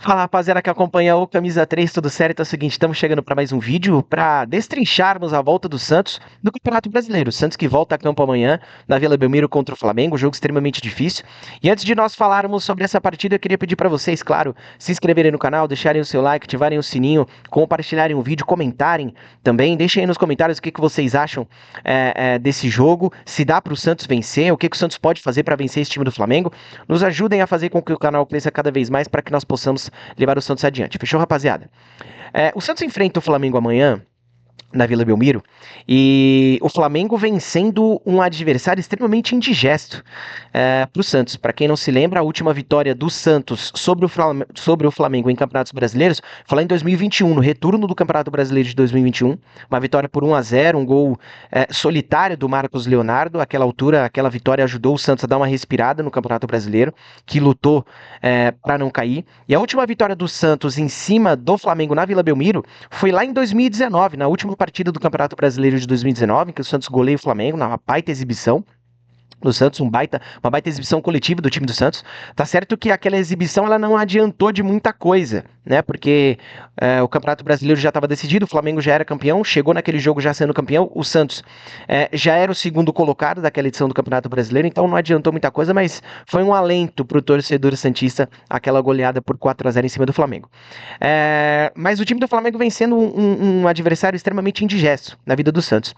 Fala, rapaziada que acompanha o Camisa 3, tudo certo? É o seguinte, estamos chegando para mais um vídeo para destrincharmos a volta do Santos no Campeonato Brasileiro. Santos que volta a campo amanhã na Vila Belmiro contra o Flamengo, um jogo extremamente difícil. E antes de nós falarmos sobre essa partida, eu queria pedir para vocês, claro, se inscreverem no canal, deixarem o seu like, ativarem o sininho, compartilharem o vídeo, comentarem também. Deixem aí nos comentários o que vocês acham desse jogo, se dá para o Santos vencer, o que o Santos pode fazer para vencer esse time do Flamengo. Nos ajudem a fazer com que o canal cresça cada vez mais para que nós possamos levar o Santos adiante. Fechou, rapaziada? O Santos enfrenta o Flamengo amanhã na Vila Belmiro, e o Flamengo vem sendo um adversário extremamente indigesto para o Santos. Para quem não se lembra, a última vitória do Santos sobre o Flamengo em campeonatos brasileiros foi lá em 2021, no retorno do Campeonato Brasileiro de 2021, uma vitória por 1-0, um gol solitário do Marcos Leonardo. Àquela altura, aquela vitória ajudou o Santos a dar uma respirada no Campeonato Brasileiro, que lutou para não cair. E a última vitória do Santos em cima do Flamengo na Vila Belmiro foi lá em 2019, na última partida do Campeonato Brasileiro de 2019, em que o Santos goleia o Flamengo, na baita exibição do Santos, uma baita exibição coletiva do time do Santos. Tá certo que aquela exibição ela não adiantou de muita coisa, né? Porque o Campeonato Brasileiro já estava decidido, o Flamengo já era campeão, chegou naquele jogo já sendo campeão, o Santos já era o segundo colocado daquela edição do Campeonato Brasileiro, então não adiantou muita coisa, mas foi um alento para o torcedor santista aquela goleada por 4-0 em cima do Flamengo. Mas o time do Flamengo vem sendo um adversário extremamente indigesto na vida do Santos.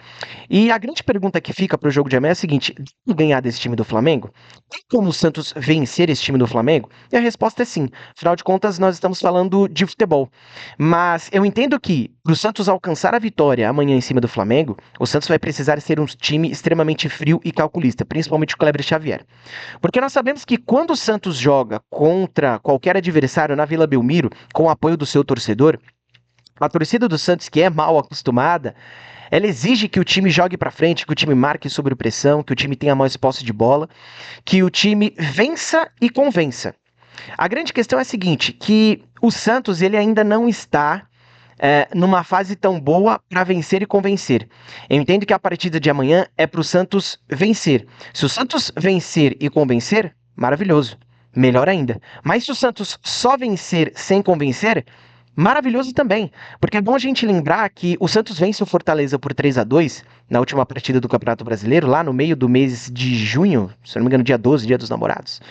E a grande pergunta que fica para o jogo de amanhã é a seguinte: ganhar desse time do Flamengo? Tem como o Santos vencer esse time do Flamengo? E a resposta é sim. Afinal de contas, nós estamos falando de futebol. Mas eu entendo que, para o Santos alcançar a vitória amanhã em cima do Flamengo, o Santos vai precisar ser um time extremamente frio e calculista, principalmente o Kleber Xavier. Porque nós sabemos que quando o Santos joga contra qualquer adversário na Vila Belmiro, com o apoio do seu torcedor, a torcida do Santos, que é mal acostumada, ela exige que o time jogue para frente, que o time marque sob pressão, que o time tenha mais posse de bola, que o time vença e convença. A grande questão é a seguinte, que o Santos ele ainda não está numa fase tão boa para vencer e convencer. Eu entendo que a partida de amanhã é para o Santos vencer. Se o Santos vencer e convencer, maravilhoso, melhor ainda. Mas se o Santos só vencer sem convencer, maravilhoso também, porque é bom a gente lembrar que o Santos vence o Fortaleza por 3-2 na última partida do Campeonato Brasileiro, lá no meio do mês de junho, se não me engano, dia 12, dia dos namorados.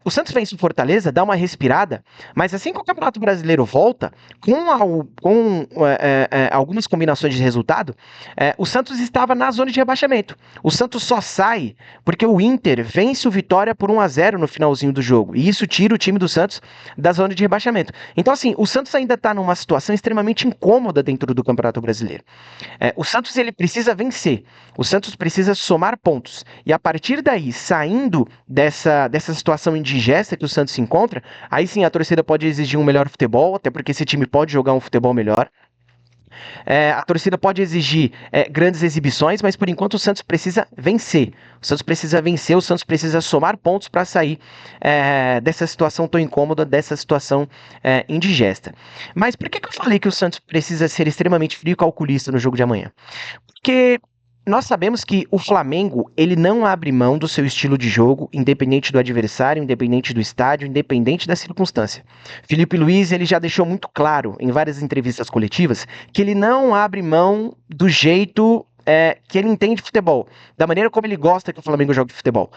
O Santos vence o Fortaleza, dá uma respirada, mas assim que o Campeonato Brasileiro volta, com algumas combinações de resultado, o Santos estava na zona de rebaixamento. O Santos só sai porque o Inter vence o Vitória por 1-0 no finalzinho do jogo, e isso tira o time do Santos da zona de rebaixamento. Então, assim, o Santos ainda está numa situação extremamente incômoda dentro do Campeonato Brasileiro. O Santos ele precisa vencer, o Santos precisa somar pontos, e a partir daí, saindo dessa situação indigesta que o Santos se encontra, aí sim a torcida pode exigir um melhor futebol, até porque esse time pode jogar um futebol melhor. A torcida pode exigir grandes exibições, mas por enquanto o Santos precisa vencer. O Santos precisa vencer, o Santos precisa somar pontos para sair dessa situação tão incômoda, dessa situação indigesta. Mas por que eu falei que o Santos precisa ser extremamente frio e calculista no jogo de amanhã? Porque nós sabemos que o Flamengo, ele não abre mão do seu estilo de jogo, independente do adversário, independente do estádio, independente da circunstância. Felipe Luiz, ele já deixou muito claro em várias entrevistas coletivas que ele não abre mão do jeito que ele entende futebol, da maneira como ele gosta que o Flamengo jogue futebol.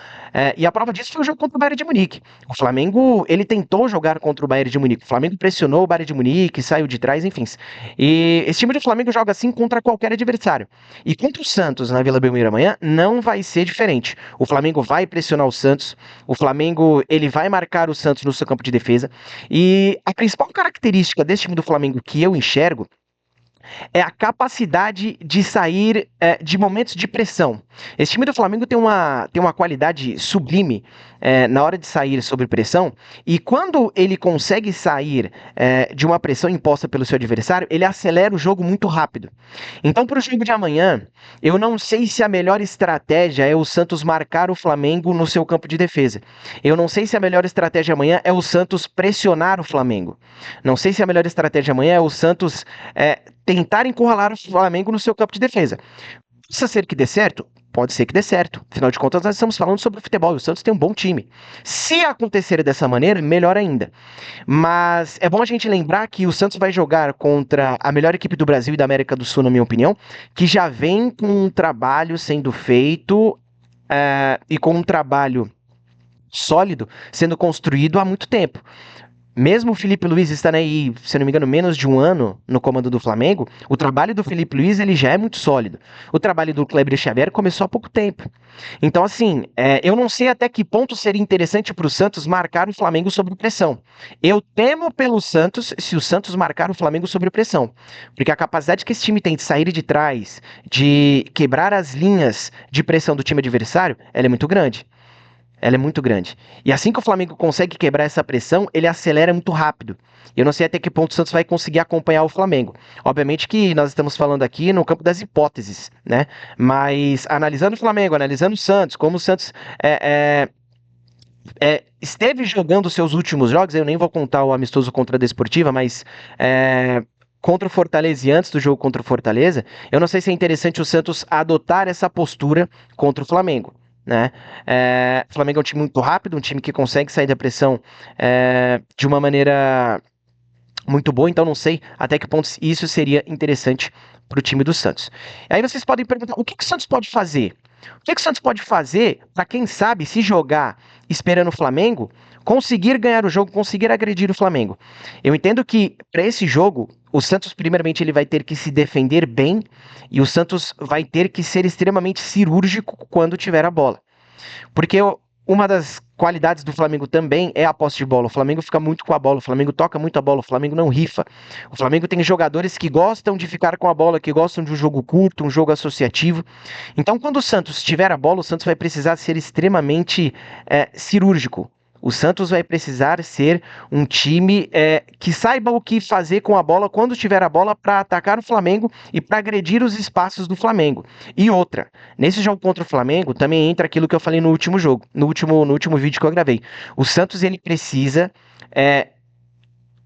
E a prova disso foi o jogo contra o Bayern de Munique. O Flamengo, ele tentou jogar contra o Bayern de Munique. O Flamengo pressionou o Bayern de Munique, saiu de trás, enfim. E esse time do Flamengo joga assim contra qualquer adversário. E contra o Santos na Vila Belmiro amanhã não vai ser diferente. O Flamengo vai pressionar o Santos, o Flamengo ele vai marcar o Santos no seu campo de defesa. E a principal característica desse time do Flamengo que eu enxergo é a capacidade de sair de momentos de pressão. Esse time do Flamengo tem uma qualidade sublime na hora de sair sob pressão, e quando ele consegue sair de uma pressão imposta pelo seu adversário, ele acelera o jogo muito rápido. Então, para o jogo de amanhã, eu não sei se a melhor estratégia é o Santos marcar o Flamengo no seu campo de defesa. Eu não sei se a melhor estratégia amanhã é o Santos pressionar o Flamengo. Não sei se a melhor estratégia amanhã é o Santos tentar encurralar o Flamengo no seu campo de defesa. Possa ser que dê certo? Pode ser que dê certo. Afinal de contas, nós estamos falando sobre futebol e o Santos tem um bom time. Se acontecer dessa maneira, melhor ainda. Mas é bom a gente lembrar que o Santos vai jogar contra a melhor equipe do Brasil e da América do Sul, na minha opinião, que já vem com um trabalho sendo feito e com um trabalho sólido sendo construído há muito tempo. Mesmo o Felipe Luiz estando aí, se eu não me engano, menos de um ano no comando do Flamengo, o trabalho do Felipe Luiz ele já é muito sólido. O trabalho do Kleber Xavier começou há pouco tempo. Então, assim, eu não sei até que ponto seria interessante para o Santos marcar o Flamengo sob pressão. Eu temo pelo Santos se o Santos marcar o Flamengo sob pressão. Porque a capacidade que esse time tem de sair de trás, de quebrar as linhas de pressão do time adversário, ela é muito grande. Ela é muito grande. E assim que o Flamengo consegue quebrar essa pressão, ele acelera muito rápido. Eu não sei até que ponto o Santos vai conseguir acompanhar o Flamengo. Obviamente que nós estamos falando aqui no campo das hipóteses, né? Mas analisando o Flamengo, analisando o Santos, como o Santos esteve jogando os seus últimos jogos, eu nem vou contar o amistoso contra a Desportiva, mas contra o Fortaleza e antes do jogo contra o Fortaleza, eu não sei se é interessante o Santos adotar essa postura contra o Flamengo. Né? O Flamengo é um time muito rápido, um time que consegue sair da pressão de uma maneira muito boa, então não sei até que ponto isso seria interessante para o time do Santos. Aí vocês podem perguntar, o que o Santos pode fazer? O que o Santos pode fazer para quem sabe, se jogar esperando o Flamengo, conseguir ganhar o jogo, conseguir agredir o Flamengo? Eu entendo que para esse jogo, o Santos primeiramente ele vai ter que se defender bem e o Santos vai ter que ser extremamente cirúrgico quando tiver a bola. Porque uma das qualidades do Flamengo também é a posse de bola. O Flamengo fica muito com a bola, o Flamengo toca muito a bola, o Flamengo não rifa. O Flamengo tem jogadores que gostam de ficar com a bola, que gostam de um jogo curto, um jogo associativo. Então, quando o Santos tiver a bola, o Santos vai precisar ser extremamente cirúrgico. O Santos vai precisar ser um time que saiba o que fazer com a bola quando tiver a bola para atacar o Flamengo e para agredir os espaços do Flamengo. E outra, nesse jogo contra o Flamengo também entra aquilo que eu falei no último jogo, no último vídeo que eu gravei. O Santos ele precisa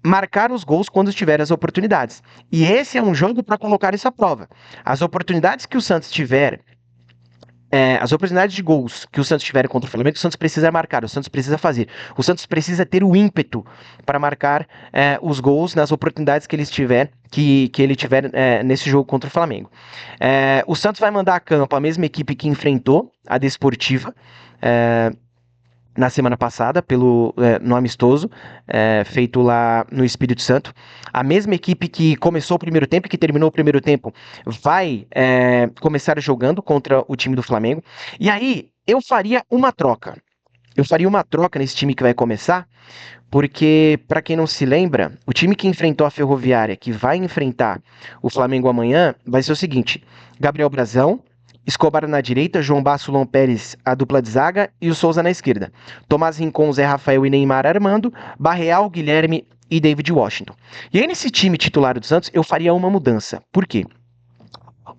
marcar os gols quando tiver as oportunidades. E esse é um jogo para colocar isso à prova. As oportunidades que o Santos tiver as oportunidades de gols que o Santos tiver contra o Flamengo, o Santos precisa marcar, o Santos precisa fazer. O Santos precisa ter o ímpeto para marcar os gols nas oportunidades que ele tiver, que ele tiver nesse jogo contra o Flamengo. O Santos vai mandar a campo a mesma equipe que enfrentou a Desportiva na semana passada, no amistoso, feito lá no Espírito Santo. A mesma equipe que começou o primeiro tempo e que terminou o primeiro tempo vai começar jogando contra o time do Flamengo. E aí, eu faria uma troca. Eu faria uma troca nesse time que vai começar, porque, para quem não se lembra, o time que enfrentou a Ferroviária, que vai enfrentar o Flamengo amanhã, vai ser o seguinte: Gabriel Brazão, Escobar na direita, João Basso, Lon Pérez, a dupla de zaga, e o Souza na esquerda. Tomás Rincon, Zé Rafael e Neymar armando, Barreal, Guilherme e David Washington. E aí nesse time titular do Santos, eu faria uma mudança. Por quê?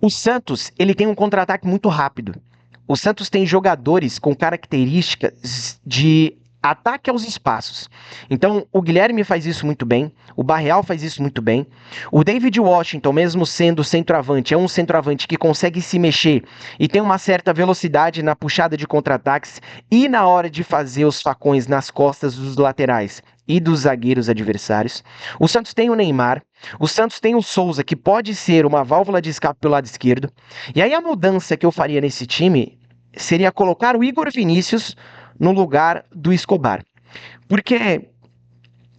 O Santos, ele tem um contra-ataque muito rápido. O Santos tem jogadores com características de ataque aos espaços. Então, o Guilherme faz isso muito bem, o Barreal faz isso muito bem. O David Washington, mesmo sendo centroavante, é um centroavante que consegue se mexer e tem uma certa velocidade na puxada de contra-ataques e na hora de fazer os facões nas costas dos laterais e dos zagueiros adversários. O Santos tem o Neymar, o Santos tem o Souza, que pode ser uma válvula de escape pelo lado esquerdo. E aí a mudança que eu faria nesse time seria colocar o Igor Vinícius no lugar do Escobar. Porque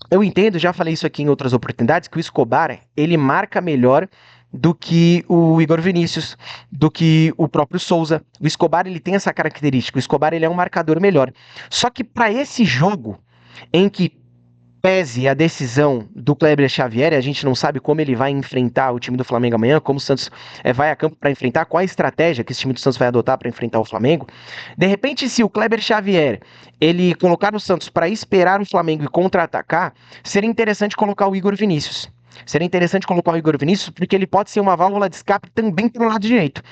eu entendo, já falei isso aqui em outras oportunidades, que o Escobar, ele marca melhor do que o Igor Vinícius, do que o próprio Souza. O Escobar, ele tem essa característica, o Escobar, ele é um marcador melhor. Só que para esse jogo, em que pese a decisão do Kleber Xavier, a gente não sabe como ele vai enfrentar o time do Flamengo amanhã, como o Santos vai a campo para enfrentar, qual a estratégia que esse time do Santos vai adotar para enfrentar o Flamengo. De repente, se o Kleber Xavier ele colocar o Santos para esperar o Flamengo e contra-atacar, seria interessante colocar o Igor Vinícius. Seria interessante colocar o Igor Vinícius, porque ele pode ser uma válvula de escape também pelo lado direito.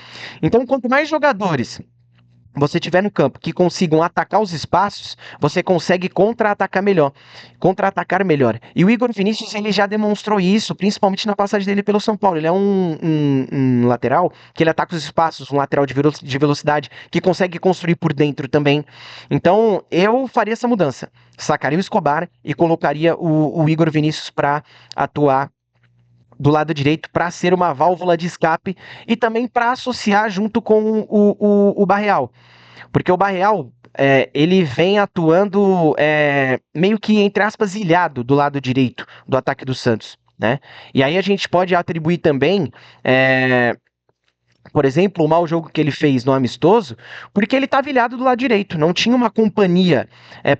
Então, quanto mais jogadores você tiver no campo que consigam atacar os espaços, você consegue contra-atacar melhor. E o Igor Vinícius, ele já demonstrou isso, principalmente na passagem dele pelo São Paulo. Ele é um lateral que ele ataca os espaços, um lateral de velocidade, que consegue construir por dentro também. Então, eu faria essa mudança. Sacaria o Escobar e colocaria o Igor Vinícius para atuar do lado direito para ser uma válvula de escape e também para associar junto com o Barreal. Porque o Barreal, ele vem atuando meio que, entre aspas, ilhado do lado direito do ataque do Santos. Né? E aí a gente pode atribuir também, por exemplo, o mau jogo que ele fez no amistoso, porque ele estava ilhado do lado direito, não tinha uma companhia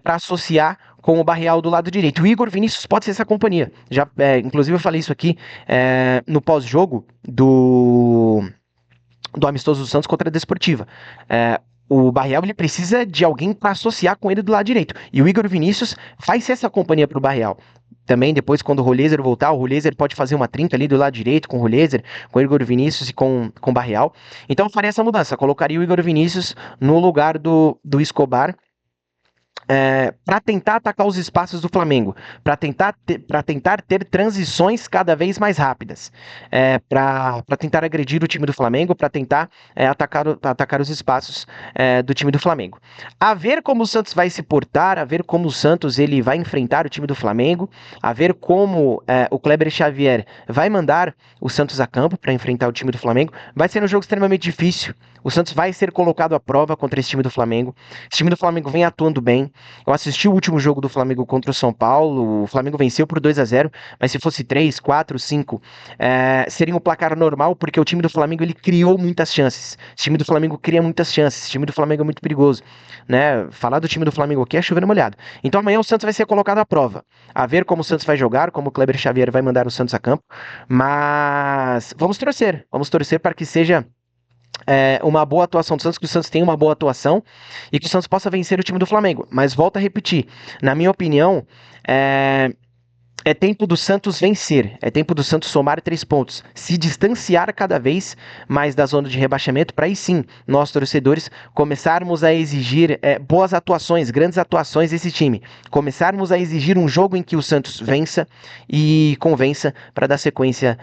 para associar com o Barreal do lado direito. O Igor Vinícius pode ser essa companhia. Já, inclusive, eu falei isso aqui no pós-jogo do amistoso do Santos contra a Desportiva. O Barreal ele precisa de alguém para associar com ele do lado direito. E o Igor Vinícius vai ser essa companhia para o Barreal. Também depois, quando o Rolezer voltar, o Rolezer pode fazer uma trinca ali do lado direito com o Rolezer, com o Igor Vinícius e com o Barreal. Então eu faria essa mudança, colocaria o Igor Vinícius no lugar do Escobar, para tentar atacar os espaços do Flamengo, para tentar ter transições cada vez mais rápidas, para tentar agredir o time do Flamengo, para tentar atacar os espaços do time do Flamengo. A ver como o Santos vai se portar, a ver como o Santos ele vai enfrentar o time do Flamengo, a ver como o Kleber Xavier vai mandar o Santos a campo para enfrentar o time do Flamengo. Vai ser um jogo extremamente difícil. O Santos vai ser colocado à prova contra esse time do Flamengo. Esse time do Flamengo vem atuando bem. Eu assisti o último jogo do Flamengo contra o São Paulo. O Flamengo venceu por 2-0, mas se fosse 3, 4, 5, seria um placar normal, porque o time do Flamengo ele criou muitas chances. Esse time do Flamengo cria muitas chances. Esse time do Flamengo é muito perigoso. Né? Falar do time do Flamengo aqui é chover molhado. Então amanhã o Santos vai ser colocado à prova. A ver como o Santos vai jogar, como o Kleber Xavier vai mandar o Santos a campo. Mas vamos torcer para que seja uma boa atuação do Santos, que o Santos tenha uma boa atuação e que o Santos possa vencer o time do Flamengo. Mas volto a repetir, na minha opinião, é tempo do Santos vencer, é tempo do Santos somar 3 pontos, se distanciar cada vez mais da zona de rebaixamento, para aí sim, nós torcedores, começarmos a exigir boas atuações, grandes atuações desse time, começarmos a exigir um jogo em que o Santos vença e convença para dar sequência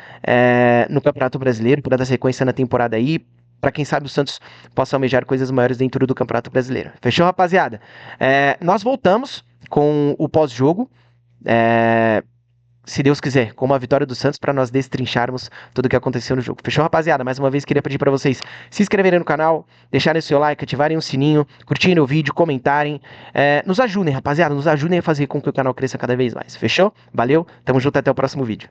no Campeonato Brasileiro, para dar sequência na temporada aí, para quem sabe o Santos possa almejar coisas maiores dentro do Campeonato Brasileiro. Fechou, rapaziada? Nós voltamos com o pós-jogo, se Deus quiser, com uma vitória do Santos, para nós destrincharmos tudo o que aconteceu no jogo. Fechou, rapaziada? Mais uma vez queria pedir para vocês se inscreverem no canal, deixarem o seu like, ativarem o sininho, curtirem o vídeo, comentarem, nos ajudem, rapaziada, nos ajudem a fazer com que o canal cresça cada vez mais. Fechou? Valeu, tamo junto, até o próximo vídeo.